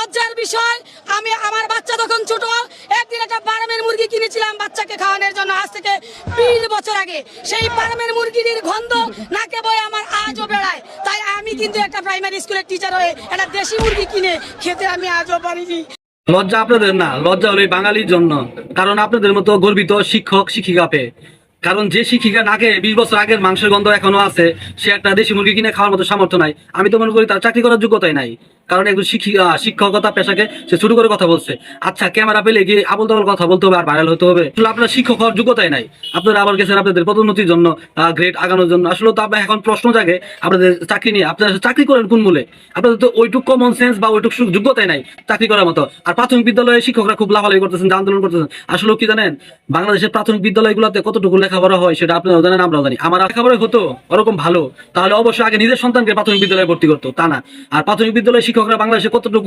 লজ্জার বিষয়, আমি আমার বাচ্চা তখন ছোট, একদিন একটা ফার্মের মুরগি কিনেছিলাম বাচ্চাকে খাওয়ানোর জন্য, আজ থেকে 20 বছর আগে। সেই ফার্মের মুরগির গন্ধ নাকে বয়ে আমার আজও বেড়ায়। তাই আমি কিন্তু একটা প্রাইমারি স্কুলের টিচার হয়ে একটা দেশি মুরগি কিনে খেতে আমি আজও পারিনি। লজ্জা আপনাদের না, লজ্জা হলো এই বাঙালির জন্য। কারণ আপনাদের মতো গর্বিত শিক্ষক শিক্ষিকা পেয়ে। কারণ যে শিক্ষিকা নাকে 20 বছর আগের মাংসের গন্ধ এখনো আছে, সে একটা দেশি মুরগি কিনে খাওয়ার মতো সামর্থ্য নাই। আমি তো মনে করি তার চাকরি করার যোগ্যতাই নাই। কারণ একজন শিক্ষকতা পেশাকে সে ছোট করে কথা বলছে। আচ্ছা, ক্যামেরা পেলে গিয়ে আবল তাবল কথা বলতে হবে আর ভাইরাল হতে হবে? আসলে আপনার শিক্ষক হওয়ার যোগ্যতাই নাই। আপনারা আবার গেছেন আপনাদের পদোন্নতির জন্য, গ্রেড আগানোর জন্য। আসলে তো আপনার এখন প্রশ্ন জাগে আপনাদের চাকরি নিয়ে, আপনারা চাকরি করেন কোন মূলে? আপনাদের তো ওইটুক কমন সেন্স বা ওইটুক যোগ্যতাই নাই চাকরি করার মতো। আর প্রাথমিক বিদ্যালয়ে শিক্ষকরা খুব লাফালাফি করতেছেন, আন্দোলন করতেছেন। আসলে কি জানেন, বাংলাদেশের প্রাথমিক বিদ্যালয়গুলোতে কতটুকু লেখাপড়া হয় সেটা আপনারাও জানেন, আমরাও জানি। আমার লেখাপড়া হতো ওরকম ভালো, তাহলে অবশ্যই আগে নিজের সন্তানকে প্রাথমিক বিদ্যালয়ে ভর্তি করতো, তা না। আর প্রাথমিক বিদ্যালয়ের শিক্ষকরা বাংলাদেশে কতটুকু